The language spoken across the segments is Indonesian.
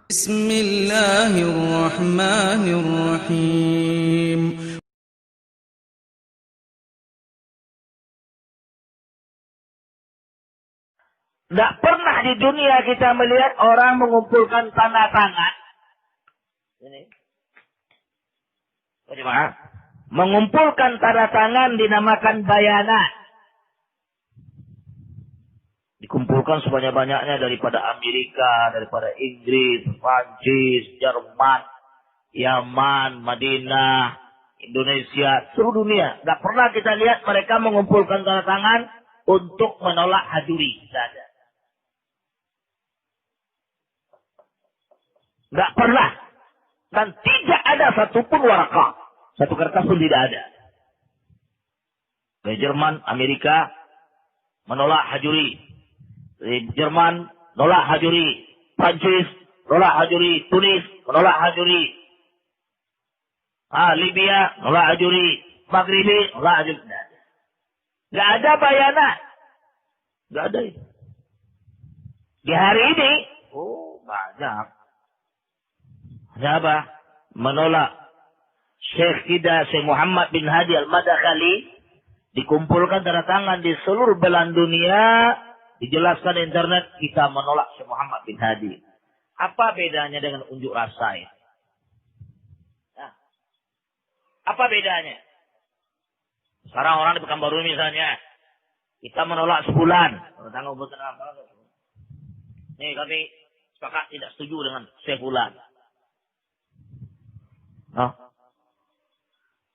Bismillahirrahmanirrahim. Tidak pernah di dunia kita melihat orang mengumpulkan tanda tangan. Ini. Bagaimana? Mengumpulkan tanda tangan dinamakan bayanat. Dikumpulkan sebanyak-banyaknya daripada Amerika, daripada Inggris, Prancis, Jerman, Yaman, Madinah, Indonesia, seluruh dunia. Tidak pernah kita lihat mereka mengumpulkan tanda tangan untuk menolak hajuri. Tidak ada. Tidak pernah. Dan tidak ada satupun warakah. Satu kertas pun tidak ada. Dari Jerman, Amerika menolak hajuri. Dari Jerman menolak hajuri. Prancis menolak hajuri. Tunis menolak hajuri. Libya menolak hajuri. Maghribi menolak hajuri. Tidak ada bayanat. Tidak ada itu. Di hari ini, banyak. Siapa? Menolak Syekh kita, Syekh Muhammad bin Hadi Al-Madakhali. Dikumpulkan tanda tangan di seluruh belahan dunia. Dijelaskan di internet, kita menolak Syekh Muhammad bin Hadi. Apa bedanya dengan unjuk rasa ini? Nah, apa bedanya? Sekarang orang di Pekanbaru misalnya. Kita menolak sebulan. Nih kami sepakat tidak setuju dengan Syekh Fulan.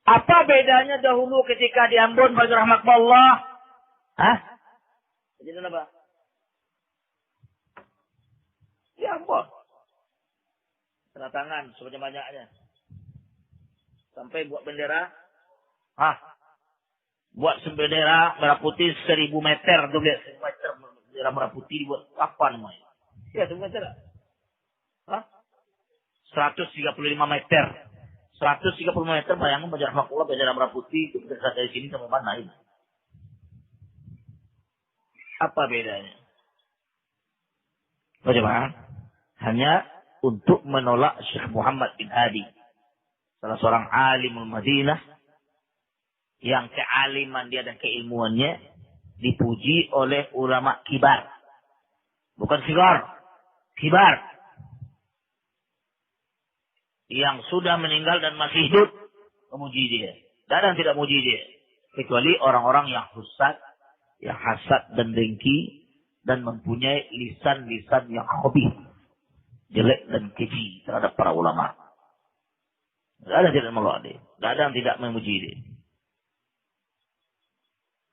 Apa bedanya dahulu ketika di Ambon bagi rahmatullah? Jadi apa? Di Ambon. Tanda tangan sebanyak-banyaknya. Sampai buat bendera. Buat bendera merah putih 1000 meter. 1000 meter bendera merah putih buat apa namanya? Ya, 1000 meter. 135 meter. 135 meter, bayangkan bendera rahmatullah, bendera merah putih, itu bisa dari sini sampai mana ini. Apa bedanya? Bagaimana? Hanya untuk menolak Syekh Muhammad bin Hadi. Salah seorang alimul Madinah, yang kealiman dia dan keilmuannya dipuji oleh ulama kibar. Bukan sigar, kibar. Yang sudah meninggal dan masih hidup, memuji dia. Dan yang tidak memuji dia. Kecuali orang-orang yang hasad dan dengki, dan mempunyai lisan-lisan yang khabith, jelek dan keji terhadap para ulama. Tidak ada yang tidak menolak dia. Tidak ada yang tidak memuji dia.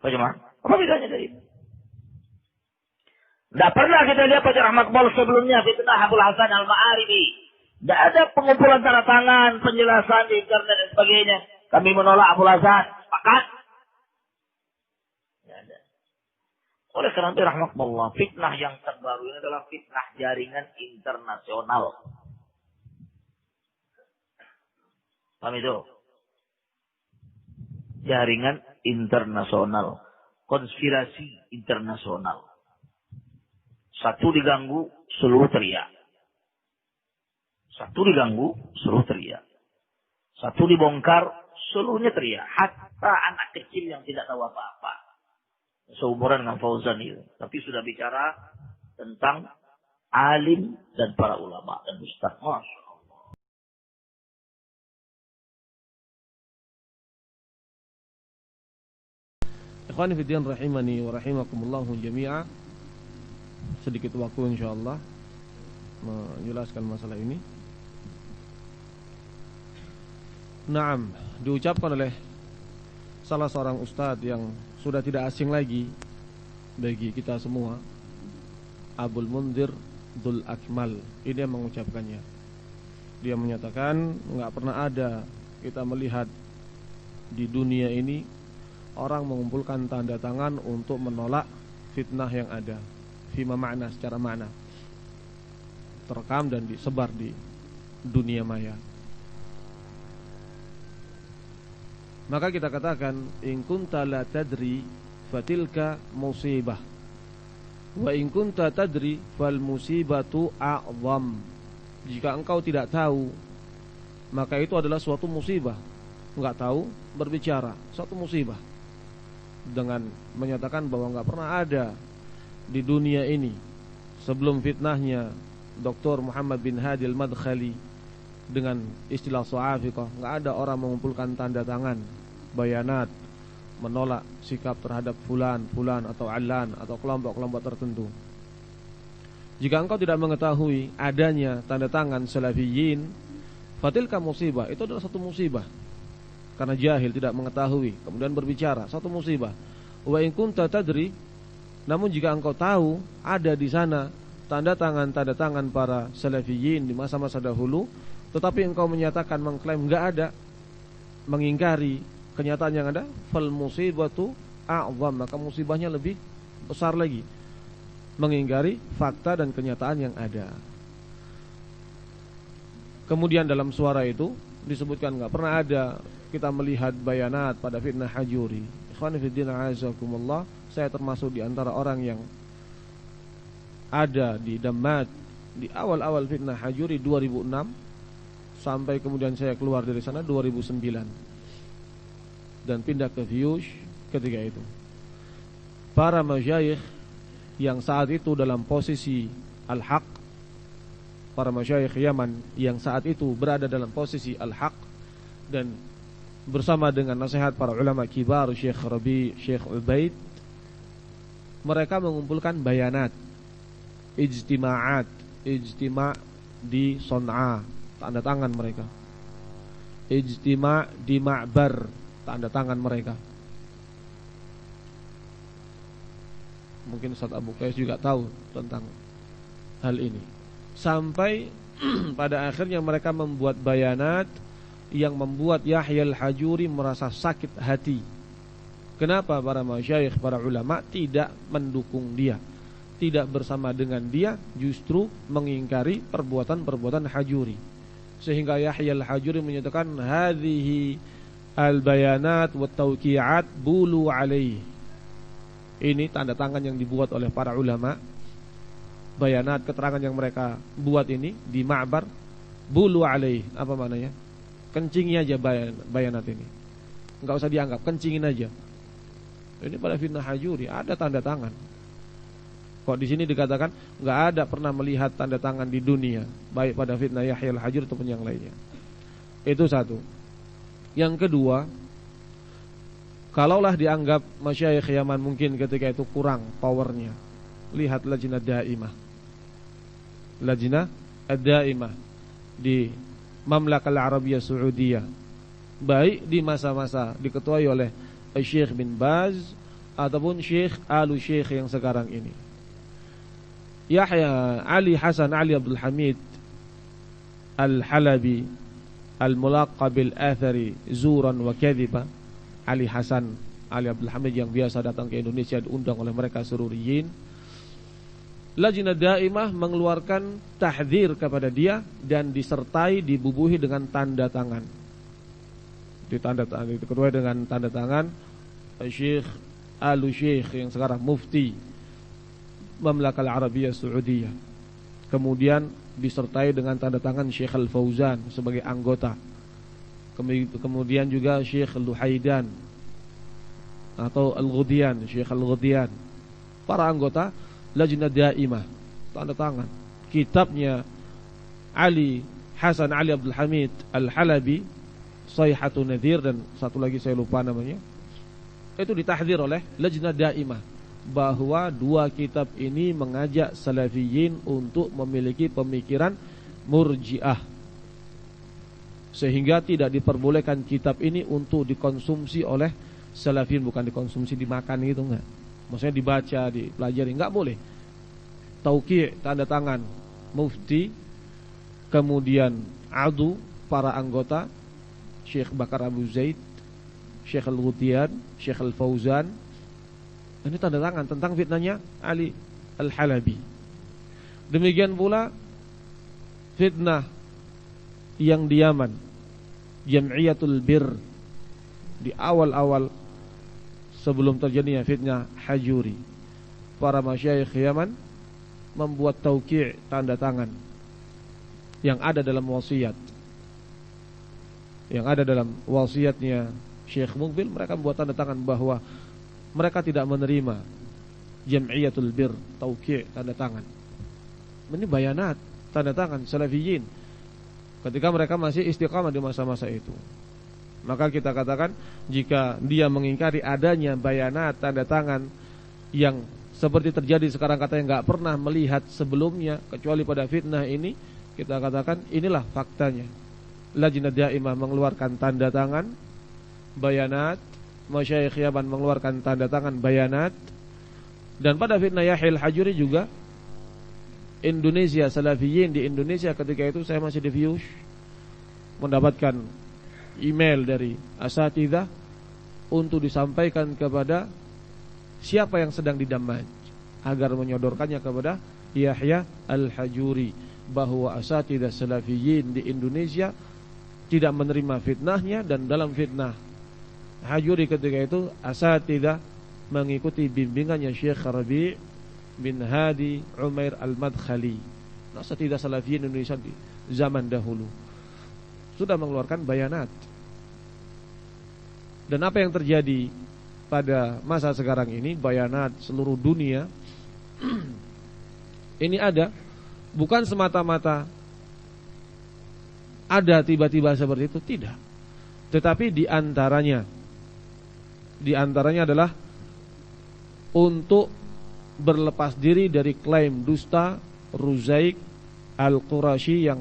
Bagaimana? Apa bedanya dari itu? Tidak pernah kita lihat pada rahmatullah sebelumnya fitnah Abul Hasan Al-Ma'aribi. Tidak ada pengumpulan tanda tangan, penjelasan di internet dan sebagainya. Kami menolak Abul Hasan. Sepakat? Tidak ada. Oleh karena itu rahmatullah, fitnah yang terbaru ini adalah fitnah jaringan internasional. Paham itu? Jaringan internasional. Konspirasi internasional. Satu diganggu, seluruh teriak. Satu diganggu, seluruh teriak. Satu dibongkar, seluruhnya teriak. Hatta anak kecil yang tidak tahu apa-apa. Seumuran dengan Fauzan itu. Tapi sudah bicara tentang alim dan para ulama dan ustaz. Masya Allah. Ikhwani fiddin rahimani wa rahimakumullahu jami'a. Sedikit waktu insyaallah menjelaskan masalah ini. Naam, diucapkan oleh salah seorang ustadz yang sudah tidak asing lagi bagi kita semua, Abul Mundhir Dzul Akmal. Ini yang mengucapkannya. Dia menyatakan enggak pernah ada kita melihat di dunia ini orang mengumpulkan tanda tangan untuk menolak fitnah yang ada. Fima makna, secara makna, terekam dan disebar di dunia maya. Maka kita katakan, in kunta la tadri fatilka musibah, wa in kunta tadri fal musibatu a'zam. Jika engkau tidak tahu, maka itu adalah suatu musibah. Enggak tahu berbicara, suatu musibah. Dengan menyatakan bahwa enggak pernah ada di dunia ini sebelum fitnahnya Dr. Muhammad bin Hadi al-Madkhali dengan istilah so'afiqah, enggak ada orang mengumpulkan tanda tangan, bayanat, menolak sikap terhadap fulan atau alan atau kelompok-kelompok tertentu. Jika engkau tidak mengetahui adanya tanda tangan salafiyin, fatilka musibah, itu adalah satu musibah. Karena jahil, tidak mengetahui, kemudian berbicara, satu musibah. Wa in kunta tadri, namun jika engkau tahu ada di sana tanda tangan para salafiyin di masa-masa dahulu, tetapi engkau menyatakan, mengklaim enggak ada, mengingkari kenyataan yang ada, fal musibatu a'zam, maka musibahnya lebih besar lagi. Mengingkari fakta dan kenyataan yang ada. Kemudian dalam suara itu disebutkan enggak pernah ada kita melihat bayanat pada fitnah Hajuri. Ikhwani fiddin a'azakumullah, saya termasuk di antara orang yang ada di Dammat di awal-awal fitnah Hajuri 2006 sampai kemudian saya keluar dari sana 2009 dan pindah ke Fiyush ketika itu. Para masyayikh yang saat itu dalam posisi al-haq, para masyayikh Yaman yang saat itu berada dalam posisi al-haq dan bersama dengan nasihat para ulama kibar, Syekh Rabi, Syekh Ubaid, mereka mengumpulkan bayanat, ijtima' di Son'a, tanda tangan mereka, ijtima' di Ma'bar, tanda tangan mereka. Mungkin Ustaz Abu Qais juga tahu tentang hal ini. Sampai pada akhirnya mereka membuat bayanat yang membuat Yahya al-Hajuri merasa sakit hati. Kenapa para masyayikh, para ulama tidak mendukung dia, tidak bersama dengan dia, justru mengingkari perbuatan-perbuatan Hajuri. Sehingga Yahya al-Hajuri menyatakan, hadhihi al-bayanat wa tawqi'at bulu alaih. Ini tanda tangan yang dibuat oleh para ulama, bayanat, keterangan yang mereka buat ini di Ma'bar, bulu alaih. Apa maknanya? Kencingin aja bayanat ini, enggak usah dianggap, kencingin aja. Ini pada fitnah Hajuri ada tanda tangan. Kok di sini dikatakan enggak ada pernah melihat tanda tangan di dunia, baik pada fitnah Yahya al-Hajuri ataupun yang lainnya. Itu satu. Yang kedua, kalaulah dianggap masyayikh Yaman mungkin ketika itu kurang powernya, lihat Lajnah Daimah, Lajnah Ad-Daimah di Mamlakah Al-Arabiyah Saudiyah, baik di masa-masa diketuai oleh Syekh bin Baz ataupun Syekh Al-Syekh yang sekarang ini. Yahya Ali Hasan Ali Abdul Hamid Al-Halabi Al-Mulaqab Al-Athari Zuran wa Kadhiba, Ali Hasan Ali Abdul Hamid yang biasa datang ke Indonesia diundang oleh mereka sururiyin, Lajnah Daimah mengeluarkan tahdzir kepada dia dan disertai dibubuhi dengan tanda tangan. Kedua dengan tanda tangan Syekh Al-Syekh yang sekarang mufti Mamlakah Al-Arabiyah Saudiyah. Kemudian disertai dengan tanda tangan Syekh Al-Fauzan sebagai anggota. Kemudian juga Syekh Al-Luhaidan atau Al-Ghudian, Syekh Al-Ghudian. Para anggota Lajnah Daimah, tanda tangan. Kitabnya Ali Hasan Ali Abdul Hamid Al-Halabi, Sayhatun Nadhir, dan satu lagi saya lupa namanya. Itu ditahdzir oleh Lajnah Daimah bahwa dua kitab ini mengajak salafiyin untuk memiliki pemikiran murji'ah, sehingga tidak diperbolehkan kitab ini untuk dikonsumsi oleh salafiyin, bukan dikonsumsi dimakan gitu, enggak. Maksudnya dibaca, dipelajari, enggak boleh. Tauqi', tanda tangan mufti, kemudian adu para anggota, Syekh Bakar Abu Zaid, Syekh Al-Ghutiyan, Syekh Al-Fauzan. Ini tanda tangan tentang fitnahnya Ali Al-Halabi. Demikian pula fitnah yang di Yaman, Jam'iyatul Bir, di awal-awal sebelum terjadinya fitnah Hajuri, para masyayikh Yaman membuat tauqi', tanda tangan, yang ada dalam wasiat. Yang ada dalam wasiatnya Syekh Muqbil, mereka membuat tanda tangan bahwa mereka tidak menerima Jam'iyatul Bir, tauqi', tanda tangan. Ini bayanat, tanda tangan salafiyin ketika mereka masih istiqamah di masa-masa itu. Maka kita katakan jika dia mengingkari adanya bayanat, tanda tangan yang seperti terjadi sekarang, katanya nggak pernah melihat sebelumnya kecuali pada fitnah ini, kita katakan inilah faktanya. Lajnah Daimah mengeluarkan tanda tangan bayanat, Masyayikh Yaman mengeluarkan tanda tangan bayanat, dan pada fitnah Yahya al-Hajuri juga Indonesia, salafiyin di Indonesia ketika itu saya masih di Fiyush, mendapatkan email dari asatidzah untuk disampaikan kepada siapa yang sedang didamaj agar menyodorkannya kepada Yahya al-Hajuri bahwa asatidzah salafiyin di Indonesia tidak menerima fitnahnya, dan dalam fitnah Hajuri ketika itu asatidzah mengikuti bimbingannya Syekh Rabi' bin Hadi Umair al-Madkhali. Asatidzah salafiyin Indonesia di zaman dahulu sudah mengeluarkan bayanat. Dan apa yang terjadi pada masa sekarang ini, bayanat seluruh dunia ini ada bukan semata-mata ada tiba-tiba seperti itu, tidak. Tetapi di antaranya adalah untuk berlepas diri dari klaim dusta Ruzaik Al-Qurashi yang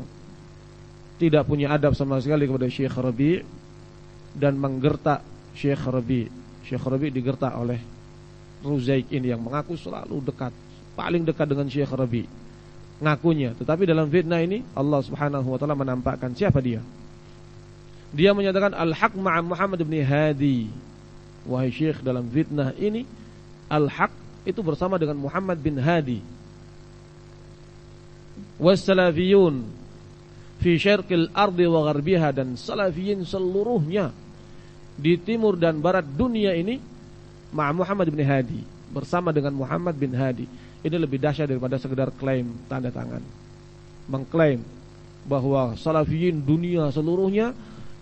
tidak punya adab sama sekali kepada Syekh Rabi' dan menggertak Syekh Rabi'. Syekh Rabi' digertak oleh Ruzaik ini yang mengaku selalu dekat, paling dekat dengan Syekh Rabi' ngakunya. Tetapi dalam fitnah ini Allah Subhanahu wa taala menampakkan siapa dia. Dia menyatakan al-haq ma'a Muhammad bin Hadi. Wahai Syekh, dalam fitnah ini al-haq itu bersama dengan Muhammad bin Hadi. Was-salafiyun fi syarqil ardi wa gharbiha, dan salafiyin seluruhnya di timur dan barat dunia ini ma'a Muhammad bin Hadi, bersama dengan Muhammad bin Hadi. Ini lebih dahsyat daripada sekedar klaim tanda tangan. Mengklaim bahwa salafiyin dunia seluruhnya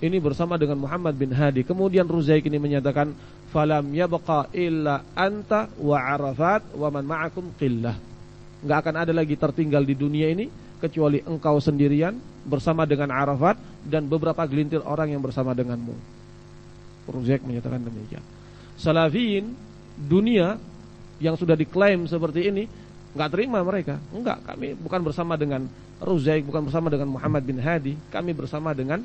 ini bersama dengan Muhammad bin Hadi. Kemudian Ruzaik ini menyatakan falam yabqa illa anta wa Arafat wa man ma'akum qillah. Enggak akan ada lagi tertinggal di dunia ini kecuali engkau sendirian bersama dengan Arafat dan beberapa gelintir orang yang bersama denganmu. Ruzaik menyatakan demikian. Salafiyin dunia yang sudah diklaim seperti ini enggak terima mereka. Enggak, kami bukan bersama dengan Ruzaik, bukan bersama dengan Muhammad bin Hadi, kami bersama dengan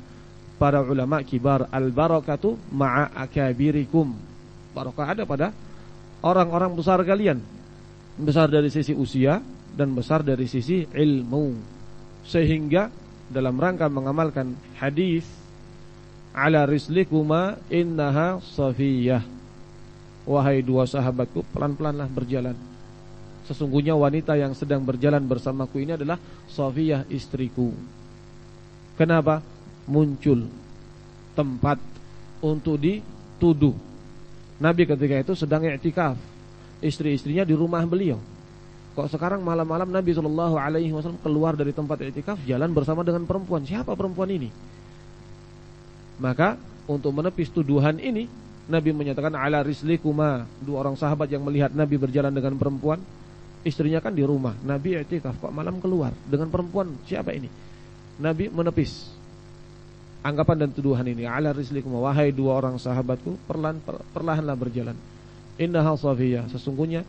para ulama kibar. Al-barakatu ma'a akabirikum. Barakah ada pada orang-orang besar kalian, besar dari sisi usia dan besar dari sisi ilmu. Sehingga dalam rangka mengamalkan hadis ala rislikuma innaha safiyah, wahai dua sahabatku, pelan-pelanlah berjalan, sesungguhnya wanita yang sedang berjalan bersamaku ini adalah Safiyah, istriku. Kenapa? Muncul tempat untuk dituduh. Nabi ketika itu sedang i'tikaf, istri-istrinya di rumah beliau. Kok sekarang malam-malam Nabi SAW keluar dari tempat i'tikaf, jalan bersama dengan perempuan? Siapa perempuan ini? Maka untuk menepis tuduhan ini, Nabi menyatakan ala rislikuma, dua orang sahabat yang melihat Nabi berjalan dengan perempuan, istrinya kan di rumah, Nabi i'tikaf, kok malam keluar dengan perempuan, siapa ini? Nabi menepis anggapan dan tuduhan ini. Ala rislikuma, wahai dua orang sahabatku, perlahanlah berjalan. Innaha Safiyah, sesungguhnya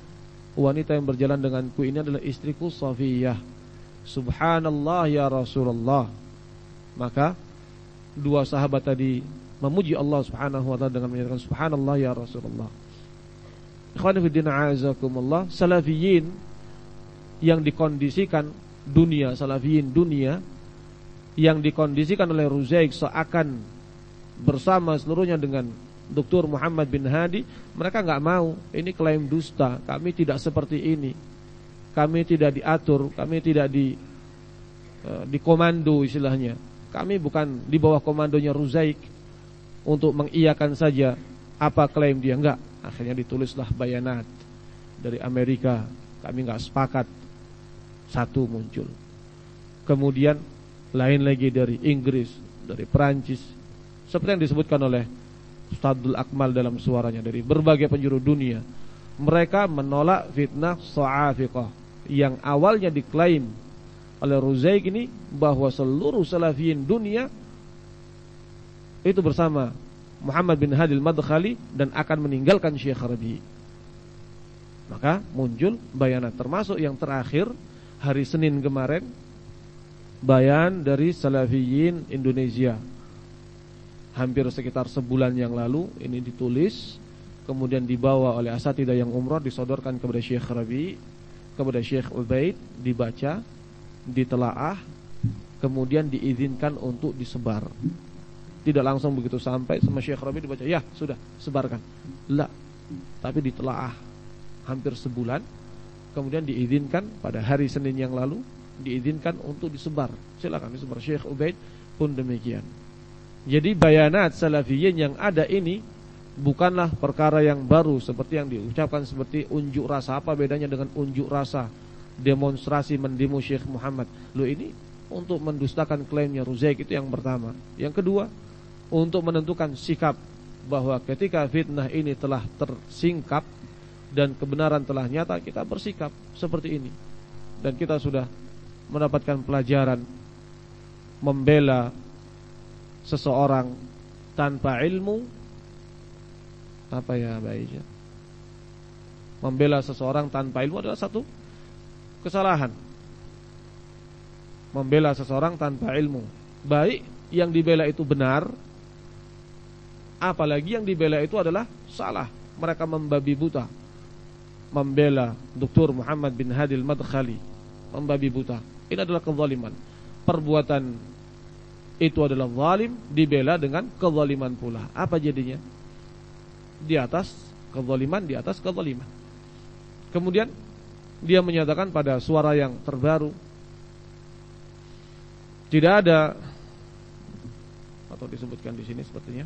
wanita yang berjalan denganku ini adalah istriku Safiyah. Subhanallah ya Rasulullah. Maka dua sahabat tadi memuji Allah Subhanahu wa taala dengan menyatakan subhanallah ya Rasulullah. Ikhwani fi din a'azakumullah, salafiyin yang dikondisikan dunia, salafiyin dunia yang dikondisikan oleh Ruzaik seakan bersama seluruhnya dengan Dr. Muhammad bin Hadi, mereka enggak mau. Ini klaim dusta, kami tidak seperti ini. Kami tidak diatur, kami tidak dikomando istilahnya. Kami bukan di bawah komandonya Ruzaik untuk mengiyakan saja apa klaim dia, enggak. Akhirnya ditulislah bayanat dari Amerika, kami enggak sepakat. Satu muncul. Kemudian lain lagi dari Inggris, dari Perancis, seperti yang disebutkan oleh Ustadzul Akmal dalam suaranya, dari berbagai penjuru dunia. Mereka menolak fitnah Sha'afiqah yang awalnya diklaim oleh Ruzaik ini bahwa seluruh salafiyin dunia itu bersama Muhammad bin Hadi al-Madkhali dan akan meninggalkan Syekh Rabi'. Maka muncul bayanat, termasuk yang terakhir hari Senin kemarin, bayan dari salafiyin Indonesia. Hampir sekitar sebulan yang lalu ini ditulis, kemudian dibawa oleh asatidah yang umrah, disodorkan kepada Syekh Rabi', kepada Syekh Ubaid, dibaca, ditelaah, kemudian diizinkan untuk disebar. Tidak langsung begitu sampai sama Syekh Rabi' dibaca, ya sudah sebarkan. La, tapi ditelaah hampir sebulan, kemudian diizinkan pada hari Senin yang lalu, diizinkan untuk disebar. Silakan disebar. Syekh Ubaid pun demikian. Jadi bayanat salafiyin yang ada ini bukanlah perkara yang baru seperti yang diucapkan seperti unjuk rasa. Apa bedanya dengan unjuk rasa, demonstrasi mendemo Syekh Muhammad? Loh, ini untuk mendustakan klaimnya Ruzaik, itu yang pertama. Yang kedua, untuk menentukan sikap bahwa ketika fitnah ini telah tersingkap dan kebenaran telah nyata, kita bersikap seperti ini. Dan kita sudah mendapatkan pelajaran membela seseorang tanpa ilmu, apa ya baiknya, membela seseorang tanpa ilmu adalah satu kesalahan. Membela seseorang tanpa ilmu, baik yang dibela itu benar, apalagi yang dibela itu adalah salah, mereka membabi buta. Membela Dr. Muhammad bin Hadi al-Madkhali, membabi buta, ini adalah kezaliman. Perbuatan itu adalah zalim, dibela dengan kezaliman pula. Apa jadinya? Di atas kezaliman, di atas kezaliman. Kemudian dia menyatakan pada suara yang terbaru, tidak ada, atau disebutkan di sini sepertinya,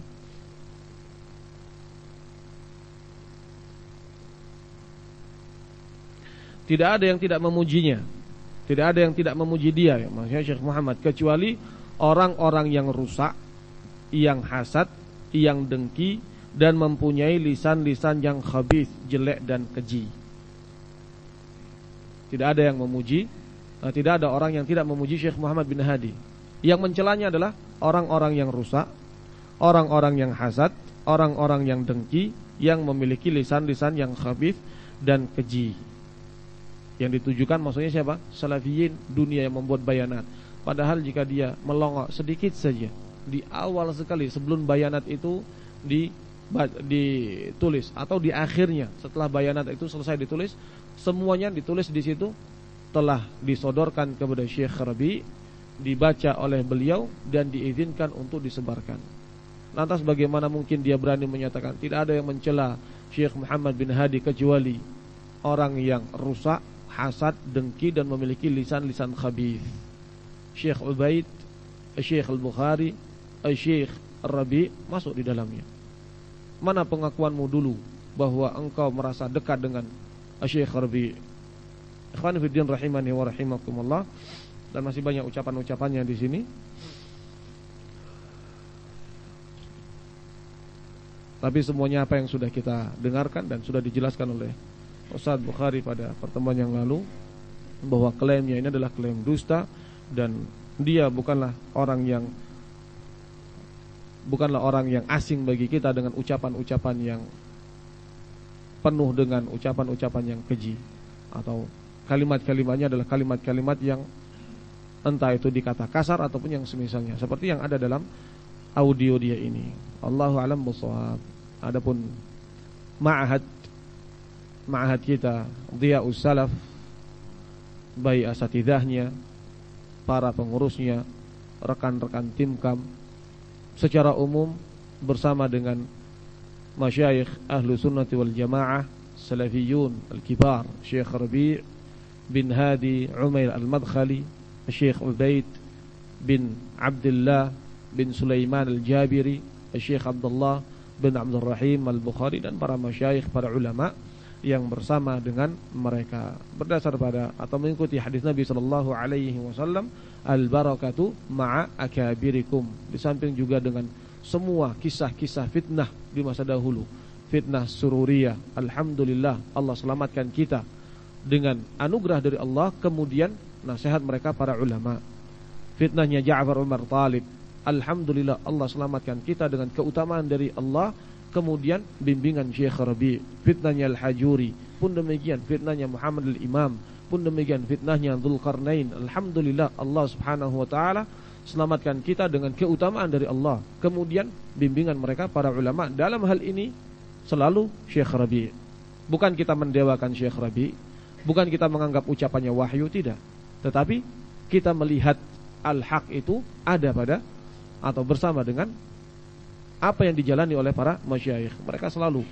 tidak ada yang tidak memujinya, tidak ada yang tidak memuji dia, ya, maksudnya Syekh Muhammad, kecuali orang-orang yang rusak, yang hasad, yang dengki, dan mempunyai lisan-lisan yang khabith, jelek dan keji. Tidak ada yang memuji, tidak ada orang yang tidak memuji Syekh Muhammad bin Hadi. Yang mencelanya adalah orang-orang yang rusak, orang-orang yang hasad, orang-orang yang dengki, yang memiliki lisan-lisan yang khabith dan keji. Yang ditujukan maksudnya siapa? Salafiyin dunia yang membuat bayanat. Padahal jika dia melongok sedikit saja di awal sekali sebelum bayanat itu ditulis, atau di akhirnya setelah bayanat itu selesai ditulis, semuanya ditulis di situ, telah disodorkan kepada Syekh Rabi', dibaca oleh beliau dan diizinkan untuk disebarkan. Lantas bagaimana mungkin dia berani menyatakan tidak ada yang mencela Syekh Muhammad bin Hadi kecuali orang yang rusak, hasad, dengki, dan memiliki lisan-lisan khabith? Syekh Ubaid, Syekh Al-Bukhari, Syekh Rabi' masuk di dalamnya. Mana pengakuanmu dulu bahwa engkau merasa dekat dengan Syekh Rabi'? Ikhwan fillah rahimani wa rahimakumullah. Dan masih banyak ucapan-ucapannya di sini. Tapi semuanya apa yang sudah kita dengarkan dan sudah dijelaskan oleh Ustaz Bukhari pada pertemuan yang lalu, bahwa klaimnya ini adalah klaim dusta. Dan dia bukanlah orang yang asing bagi kita dengan ucapan-ucapan yang penuh dengan ucapan-ucapan yang keji, atau kalimat-kalimatnya adalah kalimat-kalimat yang entah itu dikata kasar ataupun yang semisalnya, seperti yang ada dalam audio dia ini. Allahu a'lam bishawab. Adapun ma'had kita Dhiya'us Salaf, baik asatidahnya, para pengurusnya, rekan-rekan timkam, secara umum bersama dengan masyayikh ahlu sunnati wal jamaah, salafiyun al-kibar, Syekh Rabi' bin Hadi Umair al-Madkhali, Syekh Ubaid bin Abdullah bin Sulaiman al-Jabiri, Syekh Abdullah bin Abdul Rahim al-Bukhari, dan para masyayikh, para ulama yang bersama dengan mereka. Berdasar pada atau mengikuti hadis Nabi sallallahu alaihi wasallam, al-barakatu ma'a akabirikum. Di samping juga dengan semua kisah-kisah fitnah di masa dahulu. Fitnah sururiyah, alhamdulillah Allah selamatkan kita dengan anugerah dari Allah, kemudian nasihat mereka para ulama. Fitnahnya Ja'far Umar Talib, alhamdulillah Allah selamatkan kita dengan keutamaan dari Allah, kemudian bimbingan Syekh Rabi'. Fitnahnya Al-Hajuri pun demikian, fitnahnya Muhammad Al-Imam pun demikian, fitnahnya Dzulqarnain, alhamdulillah Allah Subhanahu wa taala selamatkan kita dengan keutamaan dari Allah, kemudian bimbingan mereka para ulama. Dalam hal ini selalu Syekh Rabi'. Bukan kita mendewakan Syekh Rabi', bukan kita menganggap ucapannya wahyu, tidak, tetapi kita melihat al-haq itu ada pada atau bersama dengan apa yang dijalani oleh para masyayikh. Mereka selalu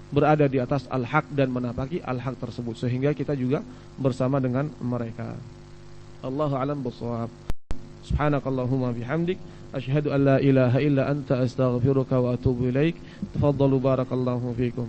berada di atas al-haq dan menapaki al-haq tersebut, sehingga kita juga bersama dengan mereka. Allahu a'lam bishawab. Subhanakallahumma bihamdik, asyhadu an la ilaha illa anta, astaghfiruka wa atubu ilaik. Tafaddalu, barakallahu fikum.